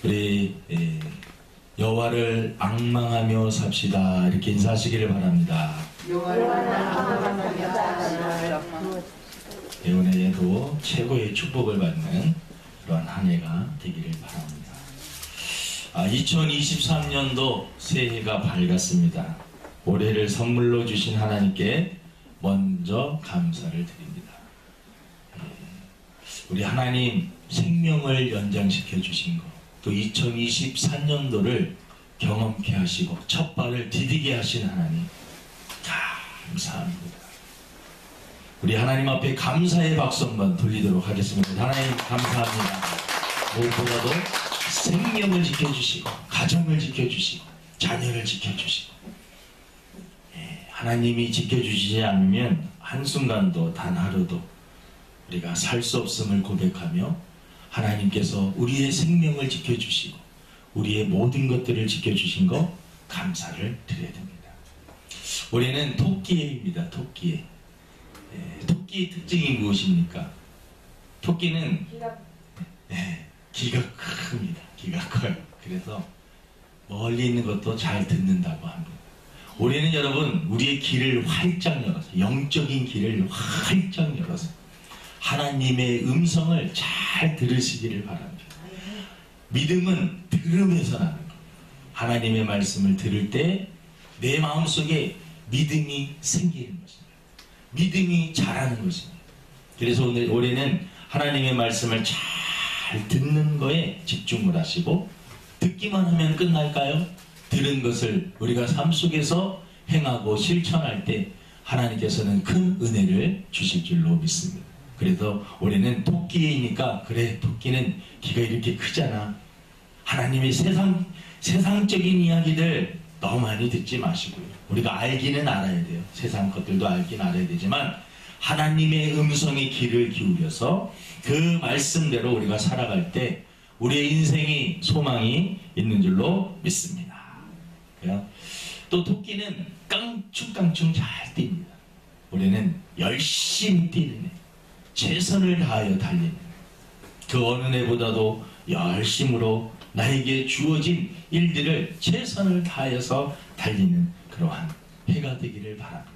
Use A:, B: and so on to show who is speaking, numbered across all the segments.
A: 우리 여호와를 앙망하며 삽시다 이렇게 인사하시기를 바랍니다. 오늘에도 최고의 축복을 받는 그러한 한 해가 되기를 바랍니다. 2023년도 새해가 밝았습니다. 올해를 선물로 주신 하나님께 먼저 감사를 드립니다. 우리 하나님 생명을 연장시켜 주신 것, 또 2024년도를 경험케 하시고 첫 발을 디디게 하신 하나님 감사합니다. 우리 하나님 앞에 감사의 박수 한번 돌리도록 하겠습니다. 하나님 감사합니다. 무엇보다도 생명을 지켜주시고 가정을 지켜주시고 자녀를 지켜주시고, 하나님이 지켜주시지 않으면 한순간도 단 하루도 우리가 살 수 없음을 고백하며 하나님께서 우리의 생명을 지켜주시고 우리의 모든 것들을 지켜주신 거 감사를 드려야 됩니다. 올해는 토끼해입니다. 토끼해. 토끼의 특징이 무엇입니까? 토끼는 귀가 큽니다. 귀가 커요. 그래서 멀리 있는 것도 잘 듣는다고 합니다. 올해는 여러분 우리의 귀를 활짝 열어서, 영적인 귀를 활짝 열어서 하나님의 음성을 잘 들으시기를 바랍니다. 믿음은 들음에서 나는 것. 하나님의 말씀을 들을 때 내 마음속에 믿음이 생기는 것입니다. 믿음이 자라는 것입니다. 그래서 올해는 하나님의 말씀을 잘 듣는 거에 집중을 하시고, 듣기만 하면 끝날까요? 들은 것을 우리가 삶 속에서 행하고 실천할 때 하나님께서는 큰 은혜를 주실 줄로 믿습니다. 그래서 올해는 토끼이니까, 그래 토끼는 귀가 이렇게 크잖아, 하나님의 세상적인 이야기들 너무 많이 듣지 마시고요. 우리가 알기는 알아야 돼요. 세상 것들도 알긴 알아야 되지만 하나님의 음성에 귀를 기울여서 그 말씀대로 우리가 살아갈 때 우리의 인생이 소망이 있는 줄로 믿습니다. 또 토끼는 깡충깡충 잘 뜁니다. 올해는 열심히 뛰는, 최선을 다하여 달리는, 그 어느 해보다도 열심으로 나에게 주어진 일들을 최선을 다하여서 달리는 그러한 해가 되기를 바랍니다.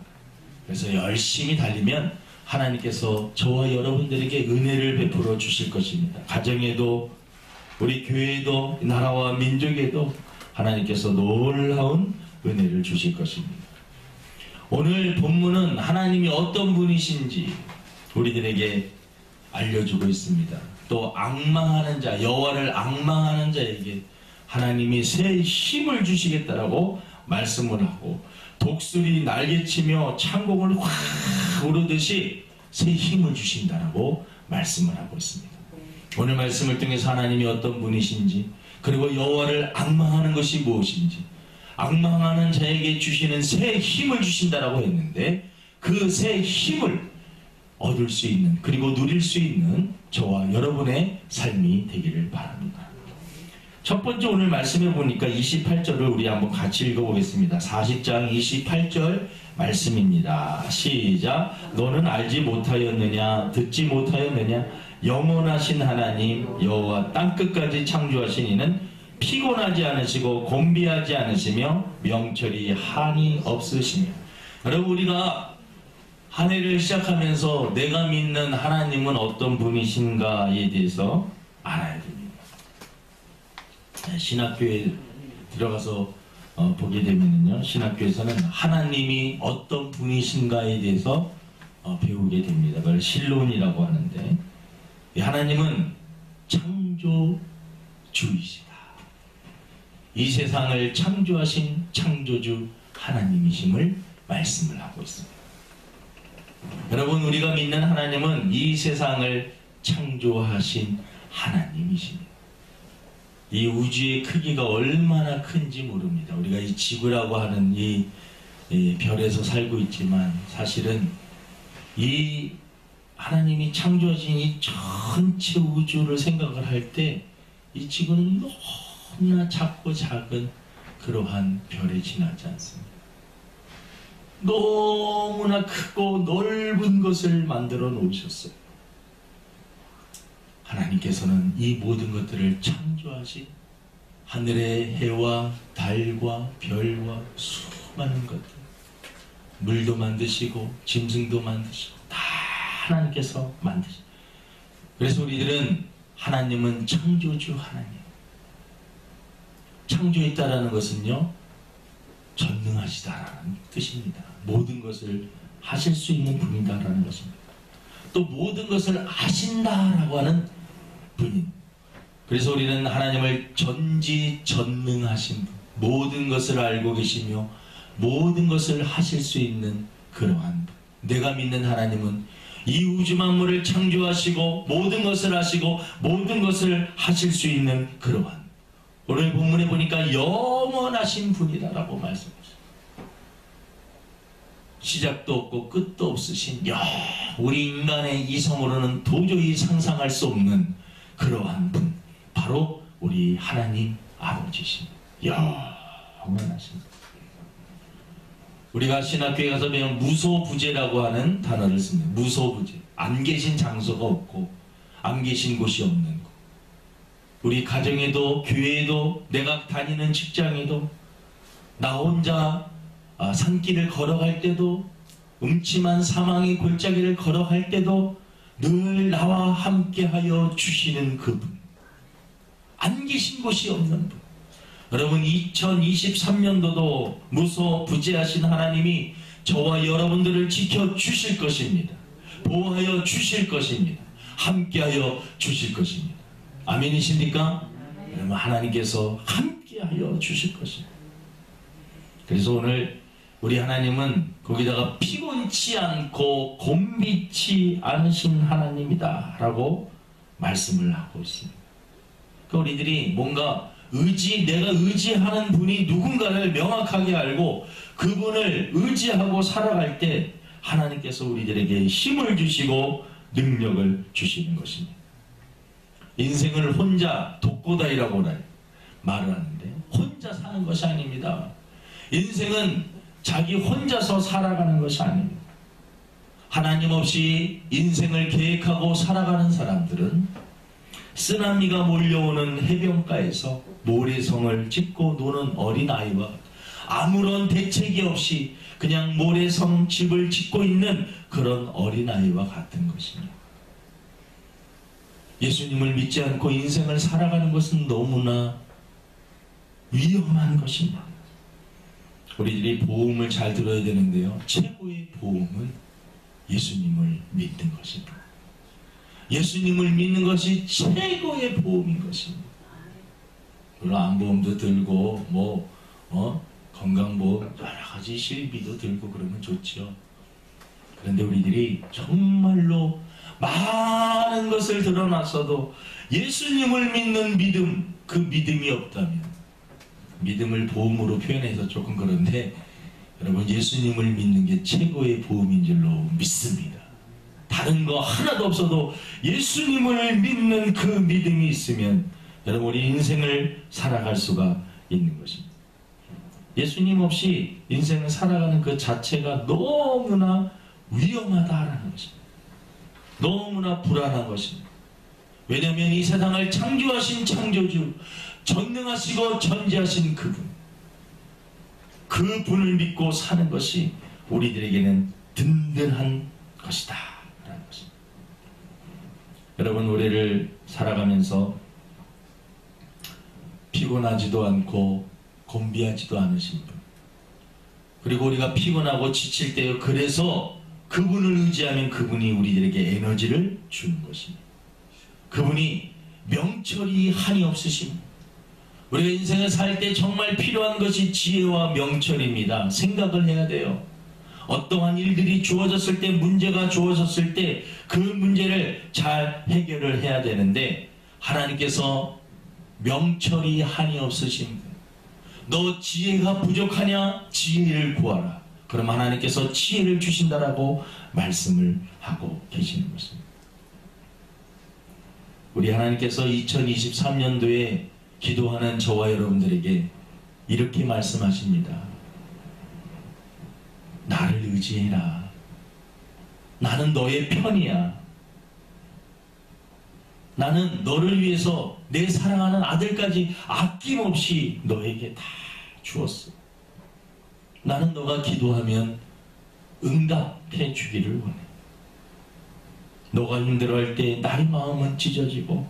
A: 그래서 열심히 달리면 하나님께서 저와 여러분들에게 은혜를 베풀어 주실 것입니다. 가정에도, 우리 교회에도, 나라와 민족에도 하나님께서 놀라운 은혜를 주실 것입니다. 오늘 본문은 하나님이 어떤 분이신지 우리들에게 알려주고 있습니다. 또 악망하는 자, 여호와를 악망하는 자에게 하나님이 새 힘을 주시겠다라고 말씀을 하고, 독수리 날개치며 창공을 확 오르듯이 새 힘을 주신다라고 말씀을 하고 있습니다. 오늘 말씀을 통해서 하나님이 어떤 분이신지, 그리고 여호와를 악망하는 것이 무엇인지, 악망하는 자에게 주시는 새 힘을 주신다라고 했는데, 그 새 힘을 얻을 수 있는, 그리고 누릴 수 있는 저와 여러분의 삶이 되기를 바랍니다. 첫 번째 오늘 말씀해 보니까 28절을 우리 한번 같이 읽어보겠습니다. 40장 28절 말씀입니다. 시작. 너는 알지 못하였느냐, 듣지 못하였느냐, 영원하신 하나님 여호와 땅끝까지 창조하신 이는 피곤하지 않으시고 곤비하지 않으시며 명철이 한이 없으시며. 여러분, 우리가 한 해를 시작하면서 내가 믿는 하나님은 어떤 분이신가에 대해서 알아야 됩니다. 신학교에 들어가서 보게 되면요, 신학교에서는 하나님이 어떤 분이신가에 대해서 배우게 됩니다. 그걸 신론이라고 하는데, 하나님은 창조주이시다. 이 세상을 창조하신 창조주 하나님이심을 말씀을 하고 있습니다. 여러분, 우리가 믿는 하나님은 이 세상을 창조하신 하나님이십니다. 이 우주의 크기가 얼마나 큰지 모릅니다. 우리가 이 지구라고 하는 이 별에서 살고 있지만, 사실은 이 하나님이 창조하신 이 전체 우주를 생각을 할 때 이 지구는 너무나 작고 작은 그러한 별에 지나지 않습니다. 너무나 크고 넓은 것을 만들어 놓으셨어요. 하나님께서는 이 모든 것들을 창조하신 하늘의 해와 달과 별과 수많은 것들, 물도 만드시고 짐승도 만드시고 다 하나님께서 만드시고, 그래서 우리들은 하나님은 창조주 하나님, 창조했다라는 것은요 전능하시다라는 뜻입니다. 모든 것을 하실 수 있는 분이다라는 것입니다. 또 모든 것을 아신다라고 하는 분인, 그래서 우리는 하나님을 전지전능하신 분, 모든 것을 알고 계시며 모든 것을 하실 수 있는 그러한 분. 내가 믿는 하나님은 이 우주 만물을 창조하시고 모든 것을 하시고 모든 것을 하실 수 있는 그러한, 오늘 본문에 보니까 영원하신 분이다라고 말씀하셨습니다. 시작도 없고 끝도 없으신 우리 인간의 이성으로는 도저히 상상할 수 없는 그러한 분, 바로 우리 하나님 아버지십니다. 영원하신 분. 우리가 신학교에 가서 배운 무소부재라고 하는 단어를 씁니다. 무소부재. 안 계신 장소가 없고 안 계신 곳이 없는 곳. 우리 가정에도 교회에도 내가 다니는 직장에도 나 혼자 산길을 걸어갈 때도 음침한 사망의 골짜기를 걸어갈 때도 늘 나와 함께하여 주시는 그분, 안 계신 곳이 없는 분. 여러분 2023년도도 무소부재하신 하나님이 저와 여러분들을 지켜주실 것입니다. 보호하여 주실 것입니다. 함께하여 주실 것입니다. 아멘이십니까? 여러분 하나님께서 함께하여 주실 것입니다. 그래서 오늘 우리 하나님은 거기다가 피곤치 않고 곤비치 않으신 하나님이다 라고 말씀을 하고 있습니다. 그러니까 우리들이 뭔가 내가 의지하는 분이 누군가를 명확하게 알고 그분을 의지하고 살아갈 때 하나님께서 우리들에게 힘을 주시고 능력을 주시는 것입니다. 인생을 혼자 독고다이라고 말을 하는데 혼자 사는 것이 아닙니다. 인생은 자기 혼자서 살아가는 것이 아닙니다. 하나님 없이 인생을 계획하고 살아가는 사람들은 쓰나미가 몰려오는 해변가에서 모래성을 짚고 노는 어린아이와 아무런 대책이 없이 그냥 모래성 집을 짓고 있는 그런 어린아이와 같은 것입니다. 예수님을 믿지 않고 인생을 살아가는 것은 너무나 위험한 것입니다. 우리들이 보험을 잘 들어야 되는데요, 최고의 보험은 예수님을 믿는 것입니다. 예수님을 믿는 것이 최고의 보험인 것입니다. 물론 암보험도 들고 건강보험 여러 가지 실비도 들고 그러면 좋죠. 그런데 우리들이 정말로 많은 것을 드러났어도 예수님을 믿는 믿음, 그 믿음이 없다면, 믿음을 보험으로 표현해서 조금 그런데 여러분 예수님을 믿는 게 최고의 보험인 줄로 믿습니다. 다른 거 하나도 없어도 예수님을 믿는 그 믿음이 있으면 여러분 우리 인생을 살아갈 수가 있는 것입니다. 예수님 없이 인생을 살아가는 그 자체가 너무나 위험하다라는 것입니다. 너무나 불안한 것입니다. 왜냐하면 이 세상을 창조하신 창조주, 전능하시고 전지하신 그분을 믿고 사는 것이 우리들에게는 든든한 것이다 라는 것입니다. 여러분 올해를 살아가면서 피곤하지도 않고 곤비하지도 않으신 분, 그리고 우리가 피곤하고 지칠 때요, 그래서 그분을 의지하면 그분이 우리들에게 에너지를 주는 것입니다. 그분이 명철이 한이 없으십니다. 우리가 인생을 살 때 정말 필요한 것이 지혜와 명철입니다. 생각을 해야 돼요. 어떠한 일들이 주어졌을 때, 문제가 주어졌을 때 그 문제를 잘 해결을 해야 되는데 하나님께서 명철이 한이 없으신 분, 너 지혜가 부족하냐? 지혜를 구하라. 그럼 하나님께서 지혜를 주신다라고 말씀을 하고 계시는 것입니다. 우리 하나님께서 2023년도에 기도하는 저와 여러분들에게 이렇게 말씀하십니다. 나를 의지해라. 나는 너의 편이야. 나는 너를 위해서 내 사랑하는 아들까지 아낌없이 너에게 다 주었어. 나는 너가 기도하면 응답해 주기를 원해. 너가 힘들어할 때 나의 마음은 찢어지고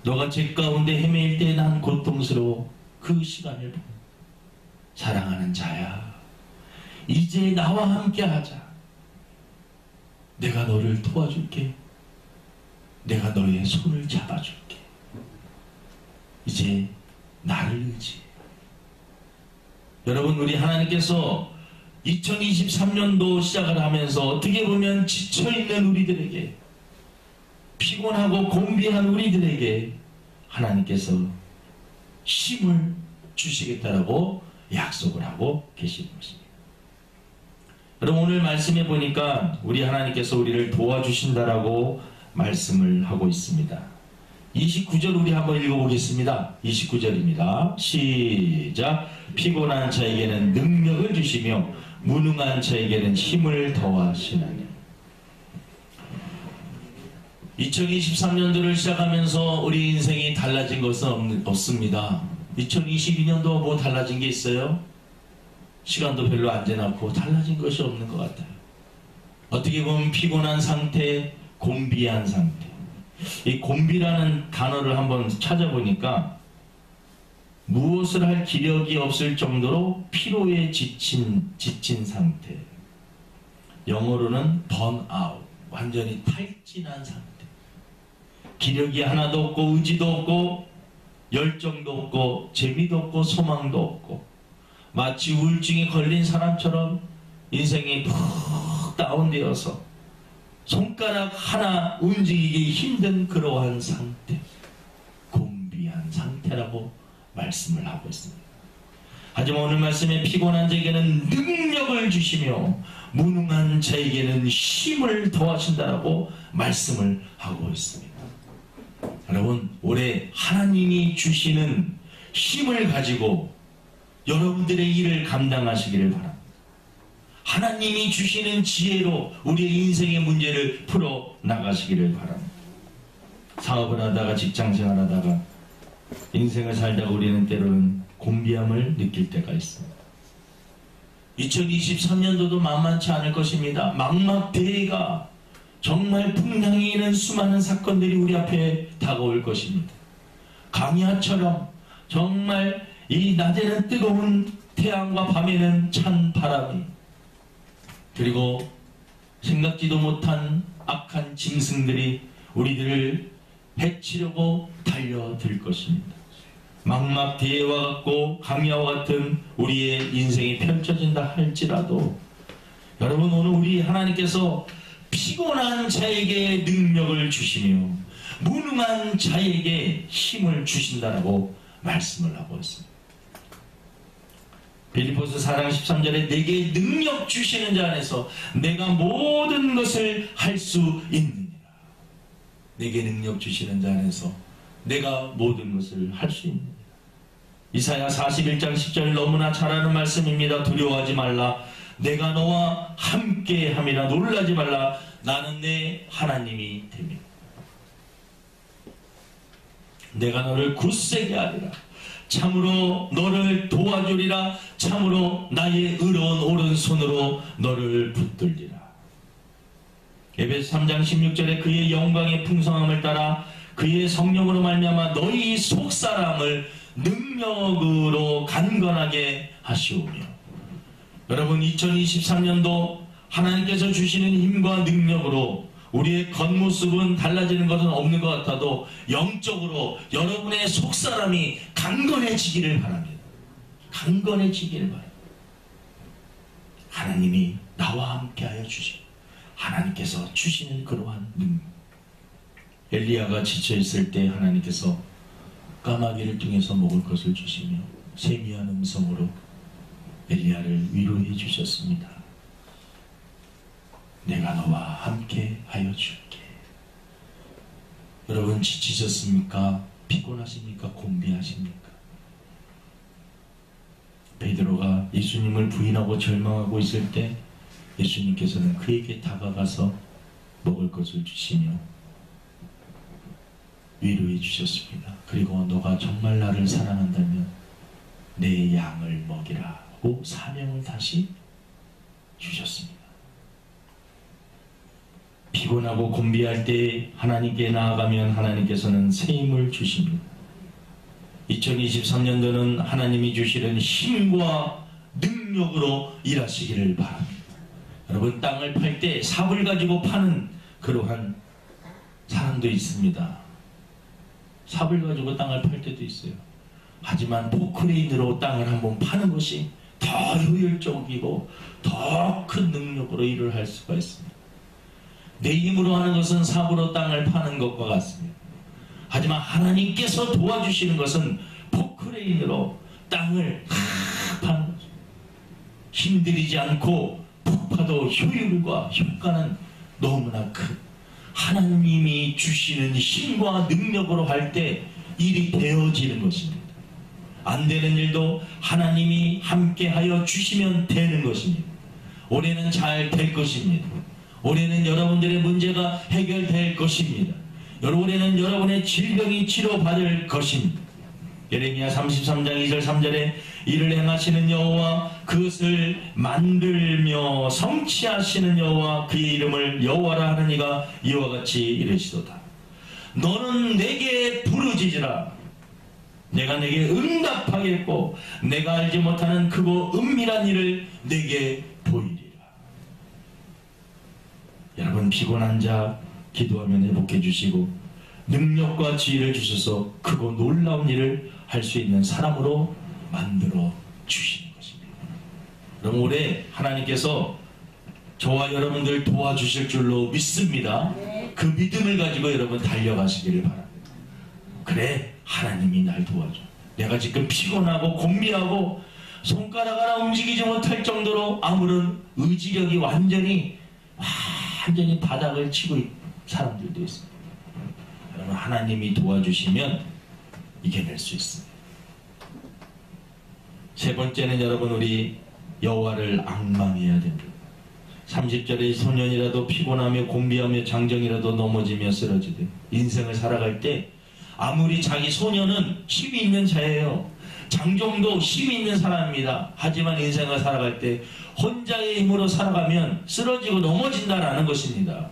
A: 너가 죄 가운데 헤매일 때 난 고통스러워. 그 시간을 보내. 사랑하는 자야, 이제 나와 함께 하자. 내가 너를 도와줄게. 내가 너의 손을 잡아줄게. 이제 나를 의지해. 여러분, 우리 하나님께서 2023년도 시작을 하면서 어떻게 보면 지쳐있는 우리들에게, 피곤하고 곤비한 우리들에게 하나님께서 힘을 주시겠다라고 약속을 하고 계시는 것입니다. 여러분, 오늘 말씀해 보니까 우리 하나님께서 우리를 도와주신다라고 말씀을 하고 있습니다. 29절 우리 한번 읽어보겠습니다. 29절입니다. 시작. 피곤한 자에게는 능력을 주시며 무능한 자에게는 힘을 더하시나니. 2023년도를 시작하면서 우리 인생이 달라진 것은 없습니다. 2022년도 뭐 달라진 게 있어요? 시간도 별로 안 지났고 달라진 것이 없는 것 같아요. 어떻게 보면 피곤한 상태, 곤비한 상태. 이 곤비라는 단어를 한번 찾아보니까 무엇을 할 기력이 없을 정도로 피로에 지친 상태. 영어로는 번아웃, 완전히 탈진한 상태. 기력이 하나도 없고 의지도 없고 열정도 없고 재미도 없고 소망도 없고 마치 우울증에 걸린 사람처럼 인생이 푹 다운되어서 손가락 하나 움직이기 힘든 그러한 상태, 곤비한 상태라고 말씀을 하고 있습니다. 하지만 오늘 말씀에 피곤한 자에게는 능력을 주시며 무능한 자에게는 힘을 더하신다라고 말씀을 하고 있습니다. 여러분, 올해 하나님이 주시는 힘을 가지고 여러분들의 일을 감당하시기를 바랍니다. 하나님이 주시는 지혜로 우리의 인생의 문제를 풀어 나가시기를 바랍니다. 사업을 하다가 직장생활 하다가 인생을 살다가 우리는 때로는 곤비함을 느낄 때가 있습니다. 2023년도도 만만치 않을 것입니다. 망막대해가 정말 풍랑이 있는 수많은 사건들이 우리 앞에 다가올 것입니다. 강야처럼 정말 이 낮에는 뜨거운 태양과 밤에는 찬 바람이, 그리고 생각지도 못한 악한 짐승들이 우리들을 해치려고 달려들 것입니다. 망막대해와 같고 강야와 같은 우리의 인생이 펼쳐진다 할지라도 여러분, 오늘 우리 하나님께서 피곤한 자에게 능력을 주시며 무능한 자에게 힘을 주신다라고 말씀을 하고 있습니다. 빌립보서 4장 13절에 내게 능력 주시는 자 안에서 내가 모든 것을 할 수 있느니라. 내게 능력 주시는 자 안에서 내가 모든 것을 할 수 있느니라. 이사야 41장 10절 너무나 잘 아는 말씀입니다. 두려워하지 말라. 내가 너와 함께 함이라. 놀라지 말라. 나는 내 하나님이 됨이라. 내가 너를 굳세게 하리라. 참으로 너를 도와주리라. 참으로 나의 의로운 오른손으로 너를 붙들리라. 에베소 3장 16절에 그의 영광의 풍성함을 따라 그의 성령으로 말미암아 너희 속사람을 능력으로 강건하게 하시오며. 여러분, 2023년도 하나님께서 주시는 힘과 능력으로 우리의 겉모습은 달라지는 것은 없는 것 같아도 영적으로 여러분의 속사람이 강건해지기를 바랍니다. 강건해지기를 바랍니다. 하나님이 나와 함께하여 주시고 하나님께서 주시는 그러한 능력. 엘리야가 지쳐있을 때 하나님께서 까마귀를 통해서 먹을 것을 주시며 세미한 음성으로 엘리야를 위로해 주셨습니다. 내가 너와 함께 하여 줄게. 여러분, 지치셨습니까? 피곤하십니까? 곤비하십니까? 베드로가 예수님을 부인하고 절망하고 있을 때 예수님께서는 그에게 다가가서 먹을 것을 주시며 위로해 주셨습니다. 그리고 너가 정말 나를 사랑한다면 내 양을 먹이라고 사명을 다시 주셨습니다. 피곤하고 곤비할 때 하나님께 나아가면 하나님께서는 새 힘을 주십니다. 2023년도는 하나님이 주시는 힘과 능력으로 일하시기를 바랍니다. 여러분, 땅을 팔 때 삽을 가지고 파는 그러한 사람도 있습니다. 삽을 가지고 땅을 팔 때도 있어요. 하지만 포크레인으로 땅을 한번 파는 것이 더 효율적이고 더 큰 능력으로 일을 할 수가 있습니다. 내 힘으로 하는 것은 삽으로 땅을 파는 것과 같습니다. 하지만 하나님께서 도와주시는 것은 포크레인으로 땅을 파는 거죠. 힘들이지 않고 푹 파도 효율과 효과는 너무나 큰 하나님이 주시는 힘과 능력으로 할 때 일이 되어지는 것입니다. 안 되는 일도 하나님이 함께하여 주시면 되는 것입니다. 올해는 잘 될 것입니다. 올해는 여러분들의 문제가 해결될 것입니다. 올해는 여러분의 질병이 치료받을 것입니다. 예레미야 33장 2절 3절에 이를 행하시는 여호와 그것을 만들며 성취하시는 여호와 그의 이름을 여호와라 하는 이가 이와 같이 이르시도다. 너는 내게 부르짖으라. 내가 내게 응답하겠고 내가 알지 못하는 크고 은밀한 일을 내게 보이리라. 여러분, 피곤한 자 기도하면 회복해 주시고 능력과 지혜를 주셔서 크고 놀라운 일을 할 수 있는 사람으로 만들어 주시는 것입니다. 그럼 올해 하나님께서 저와 여러분들 도와주실 줄로 믿습니다. 그 믿음을 가지고 여러분 달려가시기를 바랍니다. 그래, 하나님이 날 도와줘. 내가 지금 피곤하고 곤비하고 손가락 하나 움직이지 못할 정도로 아무런 의지력이 완전히 바닥을 치고 있는 사람들도 있습니다. 여러분, 하나님이 도와주시면 이겨낼 수 있습니다. 세 번째는 여러분, 우리 여호와를 앙망해야 됩니다. 30절에 소년이라도 피곤하며 곤비하며 장정이라도 넘어지며 쓰러지되, 인생을 살아갈 때 아무리 자기 소년은 힘이 있는 자예요. 장정도 힘이 있는 사람입니다. 하지만 인생을 살아갈 때 혼자의 힘으로 살아가면 쓰러지고 넘어진다라는 것입니다.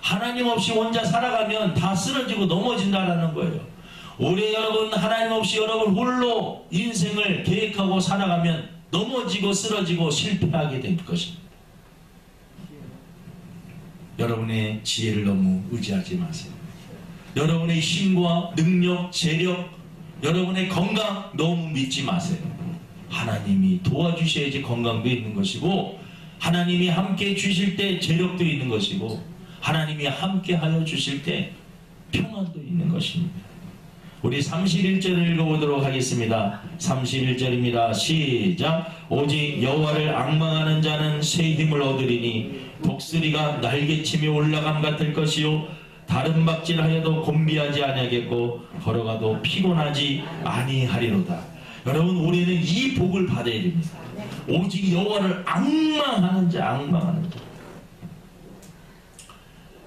A: 하나님 없이 혼자 살아가면 다 쓰러지고 넘어진다라는 거예요. 올해 여러분, 하나님 없이 여러분 홀로 인생을 계획하고 살아가면 넘어지고 쓰러지고 실패하게 될 것입니다. 여러분의 지혜를 너무 의지하지 마세요. 여러분의 힘과 능력, 재력, 여러분의 건강 너무 믿지 마세요. 하나님이 도와주셔야지 건강도 있는 것이고, 하나님이 함께 주실 때 재력도 있는 것이고, 하나님이 함께 하여 주실 때 평안도 있는 것입니다. 우리 31절을 읽어보도록 하겠습니다. 31절입니다. 시작. 오직 여호와를 앙망하는 자는 새 힘을 얻으리니 독수리가 날개치며 올라감 같을 것이요 다른 박질하여도 곤비하지 아니하겠고 걸어가도 피곤하지 아니하리로다. 여러분, 우리는 이 복을 받아야 됩니다. 오직 여호와를 앙망하는 자, 앙망하는 자.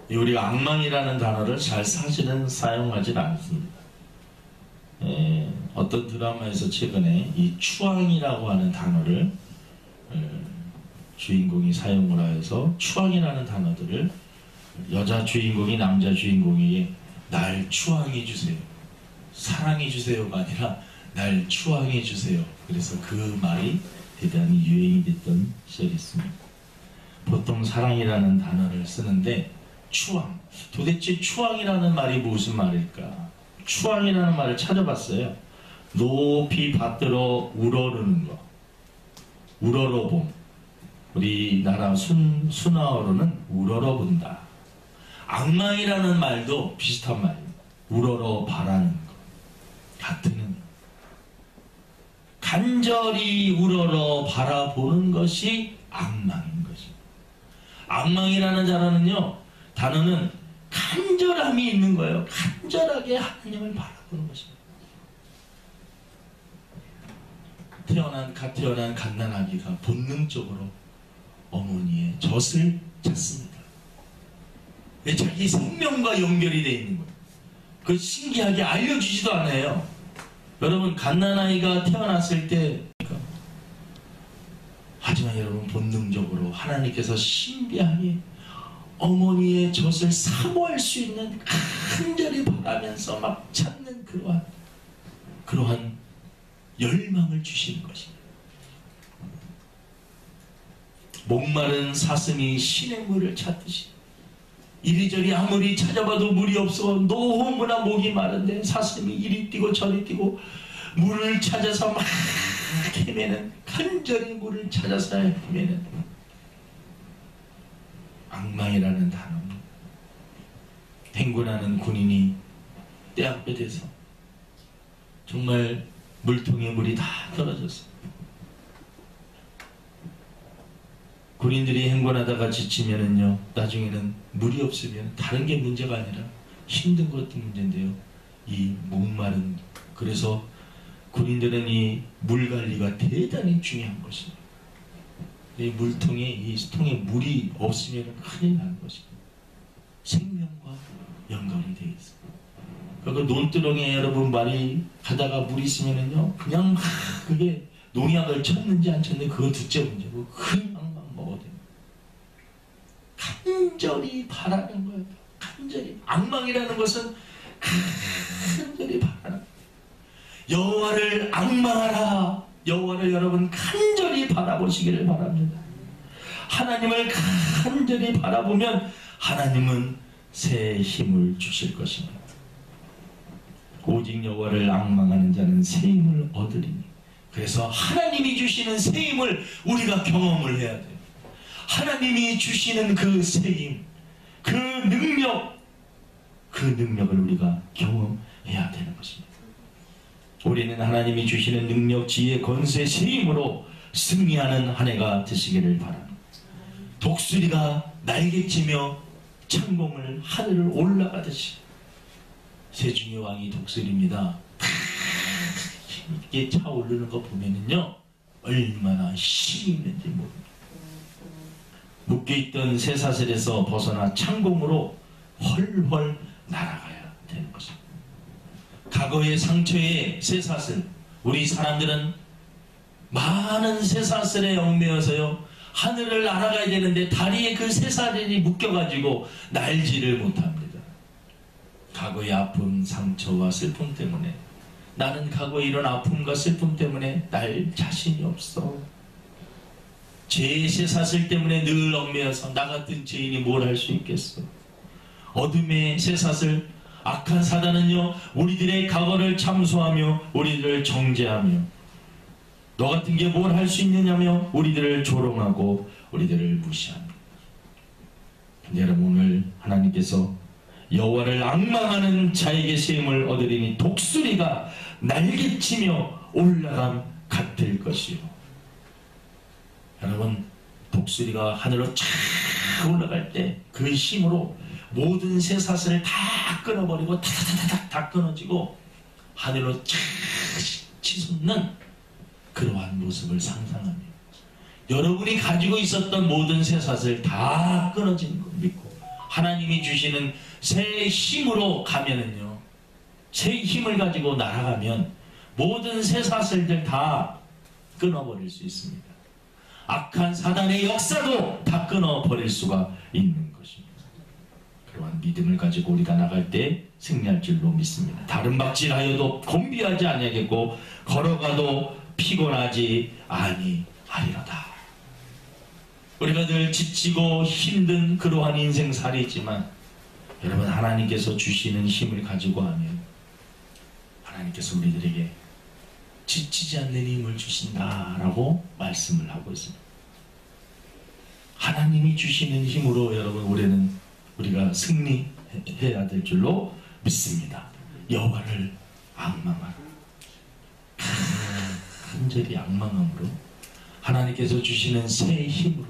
A: 우리가 앙망이라는 단어를 잘 사실은 사용하지 않습니다. 어떤 드라마에서 최근에 이 추앙이라고 하는 단어를 주인공이 사용을 하여서 추앙이라는 단어들을 여자 주인공이 남자 주인공에게 날 추앙해 주세요, 사랑해 주세요가 아니라 날 추앙해 주세요. 그래서 그 말이 대단히 유행이 됐던 시절이 있습니다. 보통 사랑이라는 단어를 쓰는데 추앙, 도대체 추앙이라는 말이 무슨 말일까? 추앙이라는 말을 찾아봤어요. 높이 받들어 우러르는 거, 우러러봄. 우리나라 순화어로는 우러러본다. 앙망이라는 말도 비슷한 말이에요. 우러러 바라는 것, 같은 의미. 간절히 우러러 바라보는 것이 앙망인 것입니다. 앙망이라는 단어는 간절함이 있는 거예요. 간절하게 하나님을 바라보는 것입니다. 갓 태어난 갓난아기가 본능적으로 어머니의 젖을 찾습니다. 왜? 자기 생명과 연결이 되어 있는 거예요. 그 신기하게 알려주지도 않아요. 여러분, 갓난아이가 태어났을 때, 하지만 여러분, 본능적으로 하나님께서 신비하게 어머니의 젖을 사모할 수 있는 간절히 바라면서 막 찾는 그러한 열망을 주시는 것입니다. 목마른 사슴이 신의 물을 찾듯이 이리저리 아무리 찾아봐도 물이 없어 너무나 목이 마른데 사슴이 이리 뛰고 저리 뛰고 물을 찾아서 막 헤매는, 간절히 물을 찾아서 헤매는 악망이라는 단어는 행군하는 군인이 때 앞에 대서 정말 물통에 물이 다 떨어졌어. 군인들이 행군하다가 지치면은요, 나중에는 물이 없으면 다른 게 문제가 아니라 힘든 것도 문제인데요, 이 목마른, 그래서 군인들은 이 물 관리가 대단히 중요한 것입니다. 이 물통에, 이 통에 물이 없으면 큰일 나는 것입니다. 생명과 연관이 되어 있습니다. 그 논두렁에 여러분 말이 가다가 물이 있으면은요, 그냥 막 그게 농약을 쳤는지 안 쳤는지 그건 둘째 문제고, 그냥 막 먹어도 됩니다. 간절히 바라는 거예요. 간절히. 악망이라는 것은 간절히 바라는 거예요. 여호와를 악망하라. 여호와를 여러분 간절히 바라보시기를 바랍니다. 하나님을 간절히 바라보면 하나님은 새 힘을 주실 것입니다. 오직 여호와를 악망하는 자는 새 힘을 얻으리니. 그래서 하나님이 주시는 새 힘을 우리가 경험을 해야 돼요. 하나님이 주시는 그 새 힘, 그 능력을 우리가 경험해야 되는 것입니다. 우리는 하나님이 주시는 능력, 지혜, 권세, 새 힘으로 승리하는 한 해가 되시기를 바랍니다. 독수리가 날개치며 창공을 하늘을 올라가듯이, 세중의 왕이 독수리입니다. 이렇게 차오르는 거 보면은요, 얼마나 힘이 있는지 모릅니다. 묶여있던 쇠사슬에서 벗어나 창공으로 훨훨 날아가야 되는 것입니다. 과거의 상처의 쇠사슬, 우리 사람들은 많은 쇠사슬에 얽매여서요, 하늘을 날아가야 되는데 다리에 그 쇠사슬이 묶여가지고 날지를 못합니다. 과거의 아픔, 상처와 슬픔 때문에, 나는 과거에 이런 아픔과 슬픔 때문에 날 자신이 없어. 죄의 쇠사슬 때문에 늘 얽매여서 나 같은 죄인이 뭘 할 수 있겠어. 어둠의 쇠사슬, 악한 사단은요, 우리들의 과거를 참소하며 우리들을 정죄하며, 너 같은 게 뭘 할 수 있느냐며 우리들을 조롱하고 우리들을 무시합니다. 근데 여러분, 오늘 하나님께서 여호와를 악망하는 자에게 새 힘을 얻으리니 독수리가 날개치며 올라감 같을 것이요. 여러분, 독수리가 하늘로 쫙 올라갈 때 그 힘으로 모든 쇠사슬을 다 끊어버리고 타타타타 다 끊어지고 하늘로 쫙 치솟는 그러한 모습을 상상하며, 여러분이 가지고 있었던 모든 쇠사슬 다 끊어지는 거 믿고 하나님이 주시는 새 힘으로 가면은요, 새 힘을 가지고 날아가면 모든 쇠사슬들 다 끊어버릴 수 있습니다. 악한 사단의 역사도 다 끊어버릴 수가 있는 것입니다. 그러한 믿음을 가지고 우리가 나갈 때 승리할 줄로 믿습니다. 다른 박질하여도 곤비하지 아니하겠고 걸어가도 피곤하지 아니하리로다. 우리가 늘 지치고 힘든 그러한 인생살이지만, 여러분, 하나님께서 주시는 힘을 가지고 하면 하나님께서 우리들에게 지치지 않는 힘을 주신다라고 말씀을 하고 있습니다. 하나님이 주시는 힘으로 여러분, 올해는 우리가 승리해야 될 줄로 믿습니다. 여호와를 악망하라. 간절히 악망함으로 하나님께서 주시는 새 힘으로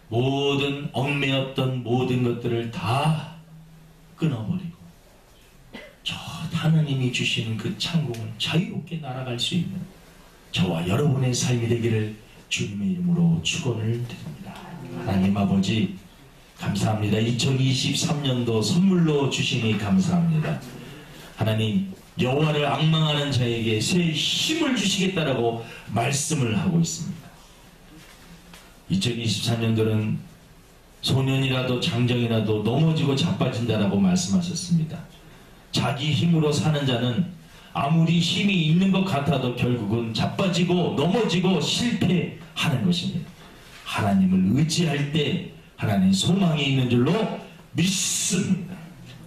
A: 모든 얽매였던 모든 것들을 다 끊어버리고 저 하나님이 주시는 그 창공을 자유롭게 날아갈 수 있는 저와 여러분의 삶이 되기를 주님의 이름으로 축원을 드립니다. 하나님 아버지, 감사합니다. 2023년도 선물로 주시니 감사합니다. 하나님 여호와를 앙망하는 자에게 새 힘을 주시겠다라고 말씀을 하고 있습니다. 2023년도는 소년이라도 장정이라도 넘어지고 자빠진다라고 말씀하셨습니다. 자기 힘으로 사는 자는 아무리 힘이 있는 것 같아도 결국은 자빠지고 넘어지고 실패하는 것입니다. 하나님을 의지할 때 하나님 소망이 있는 줄로 믿습니다.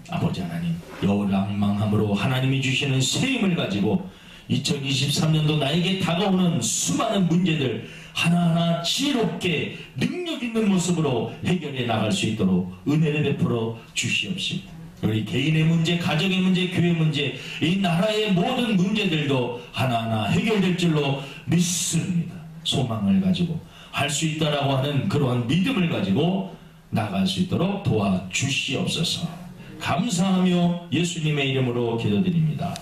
A: 아버지 하나님, 여호와를 앙망함으로 하나님이 주시는 새 힘을 가지고 2023년도 나에게 다가오는 수많은 문제들 하나하나 지혜롭게 능력 있는 모습으로 해결해 나갈 수 있도록 은혜를 베풀어 주시옵시고, 우리 개인의 문제, 가정의 문제, 교회 문제, 이 나라의 모든 문제들도 하나하나 해결될 줄로 믿습니다. 소망을 가지고 할 수 있다라고 하는 그러한 믿음을 가지고 나갈 수 있도록 도와주시옵소서. 감사하며 예수님의 이름으로 기도드립니다.